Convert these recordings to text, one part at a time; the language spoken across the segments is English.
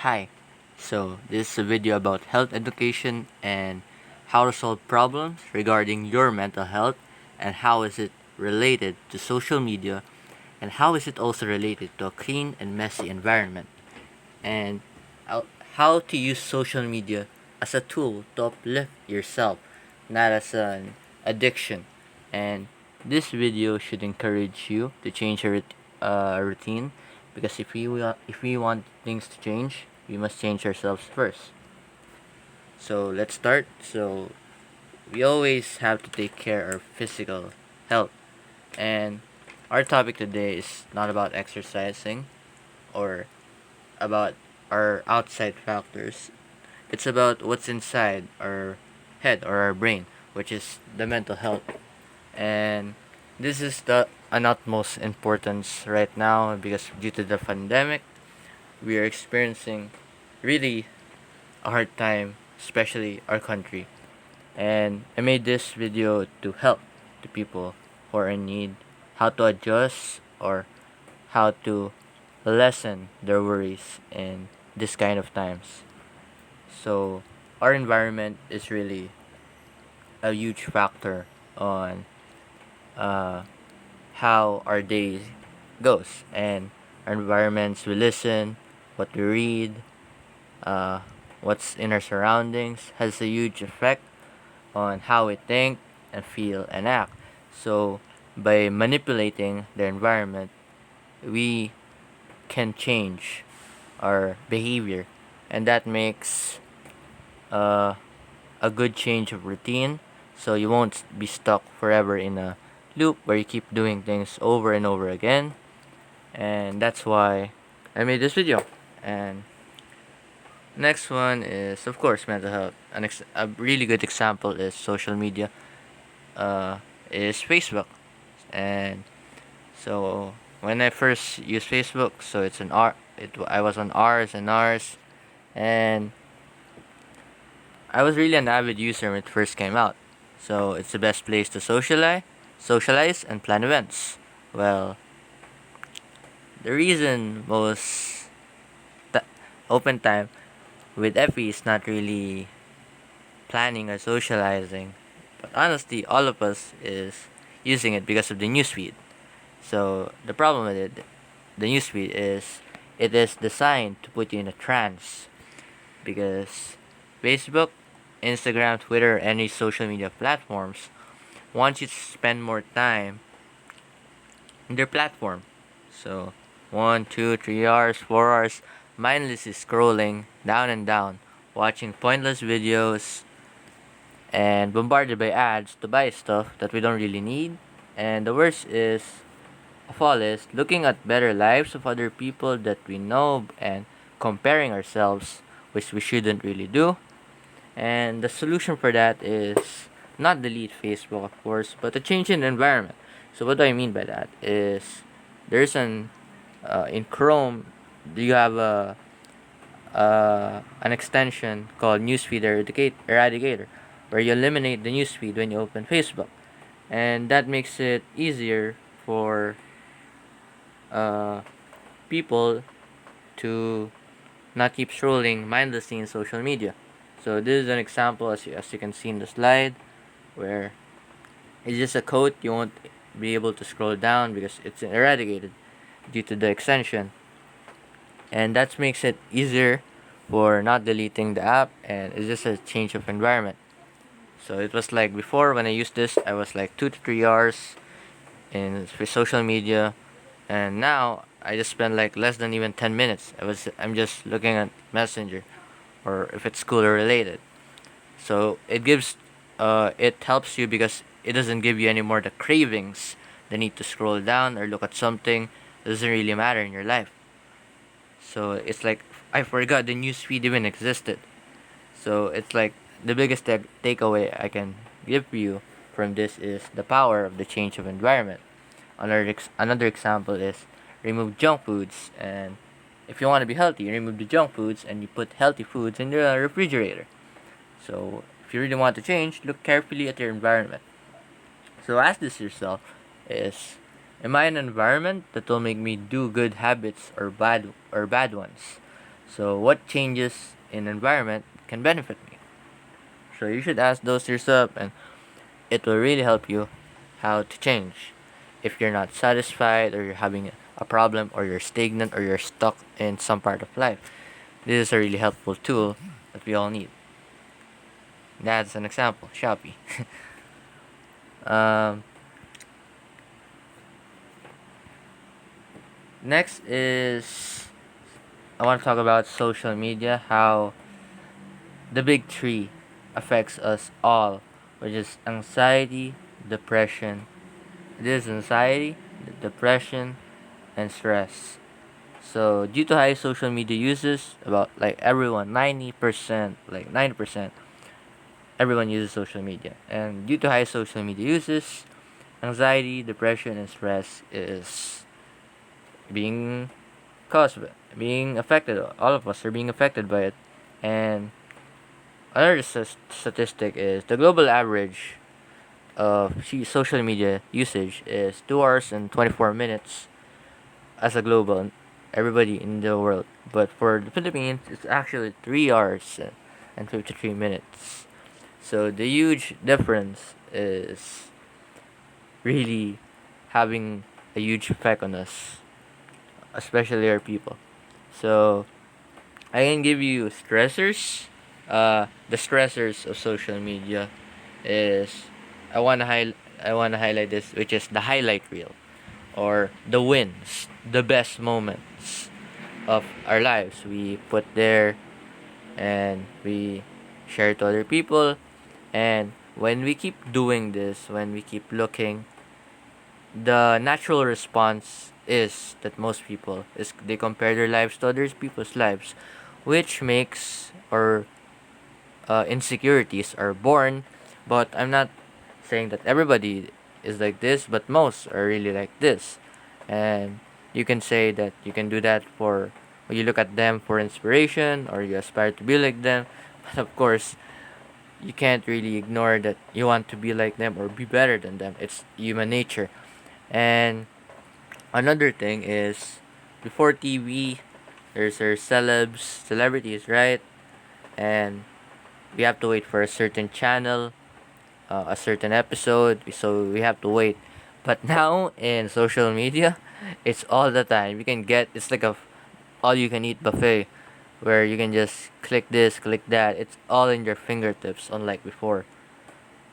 Hi. This is a video about health education and how to solve problems regarding your mental health and how is it related to social media and how is it also related to a clean and messy environment and how to use social media as a tool to uplift yourself, not as an addiction. And this video should encourage you to change your routine because if we want things to change, we must change ourselves first. So let's start. We always have to take care of our physical health, and our topic today is not about exercising or about our outside factors. It's about what's inside our head or our brain, which is the mental health. And this is the an utmost importance right now because due to the pandemic, we are experiencing really a hard time, especially our country. And I made this video to help the people who are in need, how to adjust or how to lessen their worries in this kind of times. So our environment is really a huge factor on uh, how our day goes, and our environments we listen, what we read, uh, what's in our surroundings has a huge effect on how we think and feel and act. So by manipulating the environment, we can change our behavior, and that makes uh, a good change of routine, so you won't be stuck forever in a loop where you keep doing things over and over again. And that's why I made this video. And next one is, of course, mental health. A really good example is social media, uh, is Facebook. And so when I first used Facebook, so it's an R. I was on R's and R's, and I was really an avid user when it first came out. So it's the best place to socialize and plan events. Well, the reason most t- open time with Effie is not really planning or socializing, but honestly, all of us is using it because of the newsfeed. So the problem with it, the newsfeed is it is designed to put you in a trance because Facebook, Instagram, Twitter, any social media platforms want you to spend more time in their platform. So 1, 2, 3 hours, 4 hours mindlessly scrolling down and down, watching pointless videos and bombarded by ads to buy stuff that we don't really need. And the worst is of all is looking at better lives of other people that we know and comparing ourselves, which we shouldn't really do. And the solution for that is not delete Facebook, of course, but a change in environment. So what do I mean by that is there's in Chrome, you have an extension called Newsfeed Eradicator, where you eliminate the newsfeed when you open Facebook, and that makes it easier for uh, people to not keep scrolling mindlessly in social media. So this is an example, as you can see in the slide, where it's just a code. You won't be able to scroll down because it's eradicated due to the extension, and that makes it easier for not deleting the app, and it's just a change of environment. So it was like before when I used this, I was like 2 to 3 hours in social media, and now I just spend like less than even 10 minutes. I'm just looking at Messenger, or if it's school related. So it helps you because it doesn't give you anymore the cravings, the need to scroll down or look at something that doesn't really matter in your life. So it's like I forgot the newsfeed even existed. So it's like the biggest takeaway I can give you from this is the power of the change of environment. Another example is remove junk foods, and if you want to be healthy, you remove the junk foods and you put healthy foods in the refrigerator. So if you really want to change, look carefully at your environment. So ask this yourself is, am I in an environment that will make me do good habits or bad ones? So what changes in environment can benefit me? So you should ask those yourself, and it will really help you how to change. If you're not satisfied, or you're having a problem, or you're stagnant, or you're stuck in some part of life, this is a really helpful tool that we all need. That's an example, Shopee. um, Next is I want to talk about social media, how the big three affects us all, which is anxiety, depression. This is anxiety, depression, and stress. So due to high social media uses, about like everyone, 90%, like 90%, everyone uses social media. And due to high social media uses, anxiety, depression, and stress is being caused, being affected. All of us are being affected by it. And another statistic is the global average of social media usage is 2 hours and 24 minutes as a global, everybody in the world. But for the Philippines, it's actually 3 hours and 53 minutes. So the huge difference is really having a huge effect on us, especially our people. So I can give you stressors. The stressors of social media is I wanna highlight this, which is the highlight reel, or the wins, the best moments of our lives. We put there and we share to other people. And when we keep doing this, when we keep looking, the natural response is that most people is they compare their lives to other people's lives, which makes or insecurities are born. But I'm not saying that everybody is like this, but most are really like this. And you can say that you can do that for, or you look at them for inspiration, or you aspire to be like them. But of course, you can't really ignore that you want to be like them or be better than them. It's human nature. And another thing is, before TV, there's our celebrities, right? And we have to wait for a certain channel, a certain episode, so we have to wait. But now in social media, it's all the time. You can get, it's like a all you can eat buffet, where you can just click this, click that. It's all in your fingertips, unlike before.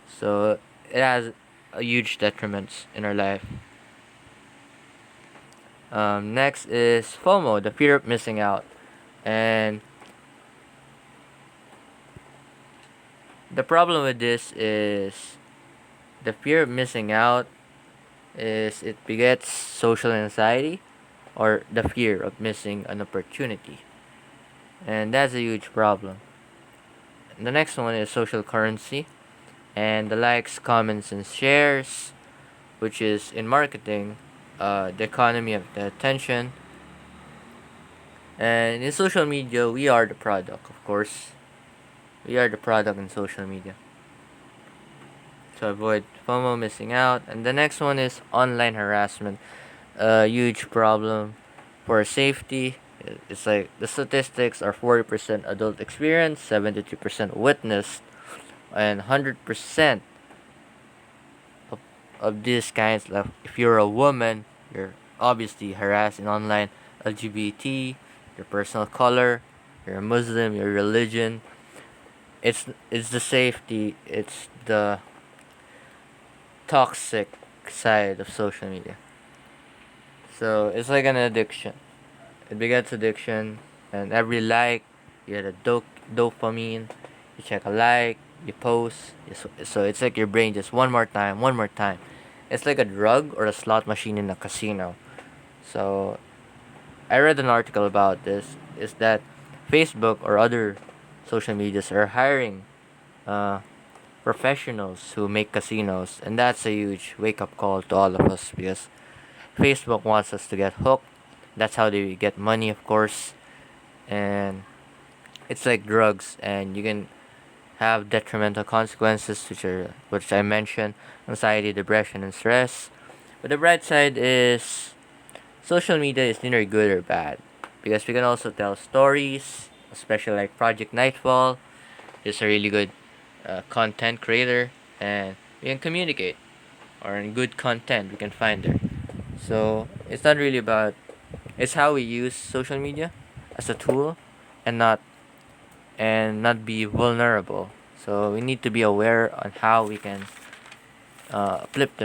So it has a huge detriments in our life. Next is FOMO, the fear of missing out. And the problem with this is the fear of missing out is it begets social anxiety, or the fear of missing an opportunity. And that's a huge problem. And the next one is social currency, and the likes, comments, and shares, which is in marketing, the economy of the attention. And in social media, we are the product, of course. We are the product in social media. To avoid FOMO, missing out. And the next one is online harassment. A huge problem for safety. It's like the statistics are 40% adult experience, 73% witnessed, and 100% of these kinds. Like if you're a woman, you're obviously harassed in online. LGBT, your personal color, you're a Muslim, your religion. It's the safety. It's the toxic side of social media. So it's like an addiction. It begets addiction, and every like, you get a dopamine. You check a like, you post. So it's like your brain just one more time, one more time. It's like a drug or a slot machine in a casino. So I read an article about this. Is that Facebook or other social medias are hiring uh, professionals who make casinos, and that's a huge wake up call to all of us, because Facebook wants us to get hooked. That's how they get money, of course. And it's like drugs, and you can have detrimental consequences, which I mentioned: anxiety, depression, and stress. But the bright side is social media is neither good or bad. because we can also tell stories, especially like Project Nightfall. It's a really good content creator, and we can communicate or in good content we can find there. So it's not really about, it's how we use social media as a tool, and not be vulnerable. So we need to be aware on how we can uplift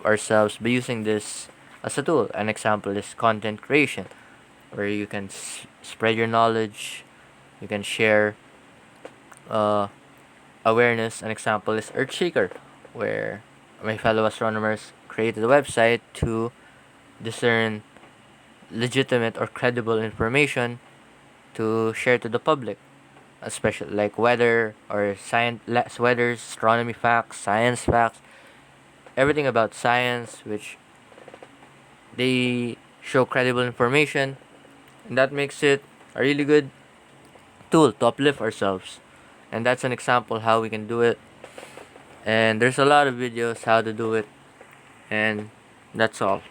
ourselves by using this as a tool. An example is content creation, where you can spread your knowledge, you can share uh, awareness. An example is Earthshaker, where my fellow astronomers created a website to discern legitimate or credible information to share to the public, especially like weather or weather, astronomy facts, science facts, everything about science, which they show credible information, and that makes it a really good tool to uplift ourselves. And that's an example how we can do it. And there's a lot of videos how to do it, and that's all.